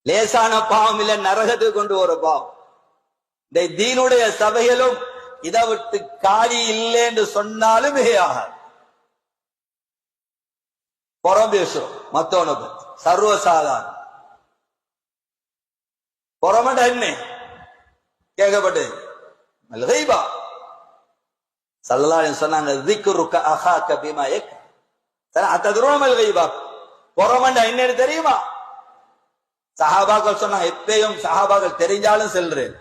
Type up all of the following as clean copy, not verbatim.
லேசான பாவம் இல்ல, நரகத்துக்கு கொண்டு வர பாவம். இந்த தீனுடைய சபைகளும் இதை விட்டு காலி இல்லை என்று சொன்னாலும் மிகையாக புறம் பேசுறோம் மத்தவனை பத்தி சர்வசாதாரண புறமண்ட என்ன கேட்கப்பட்டது மல்கைபா. ஸல்லல்லாஹு அலைஹி வஸல்லம் சொன்னாங்க ذிக்ருக அஹாக பிமா யக். சரி அத்ததுரூன மல்கைபா புறமண்ட என்னன்னு தெரியுமா? சஹாபாக்கள் சொன்னாங்க எப்பயும் சஹாபாக்கள் தெரிஞ்சாலும் செல்றேன்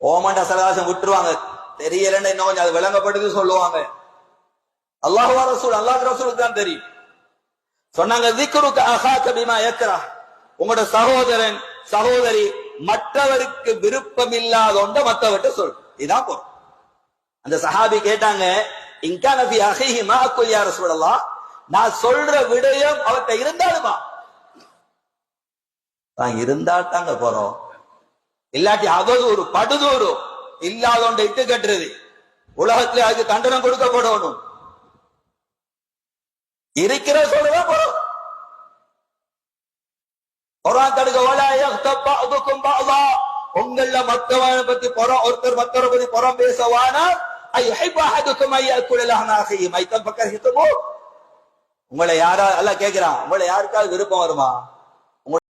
ஓமண்ட சலதாசம் விட்டுருவாங்க, தெரியலன்னு இன்னும் கொஞ்சம் அது விளங்கப்படுது சொல்லுவாங்க. அல்லாஹ் ரசூல் அல்லாஹ் ரசூலுக்கு தான் தெரியும். சொன்னாங்க ذிக்ருக அஹாக பிமா யக்ரஹ், உங்களோட சகோதரன் சகோதரி மற்றவருக்கு விருப்பம் இல்லாத ஒன்றை மற்றவர்கிட்ட சொல். இதான் பொருள். அந்த சஹாபி கேட்டாங்க இன்கான ஃபீ அஹீஹி மா அக்குல் யா ரசூலல்லாஹ், நான் சொல்ற விடயம் அவர்கிட்ட இருந்தாலுமா? தான் இருந்தால் தாங்க போறோம், இல்லாட்டி அவதூறு படுதூறு இல்லாத ஒன்றை இட்டு கட்டுறது. உலகத்துல அதுக்கு தண்டனம் கொடுக்கப்படணும். இருக்கிற சொல்லதான் போறோம். உங்கள மற்றவனை பத்தி புறம் ஒருத்தர் மற்றவரை பத்தி புறம் பேசவானா உங்களை யாரா அல்ல கேட்கிறான், உங்களை யாருக்காவது விருப்பம் வருமா?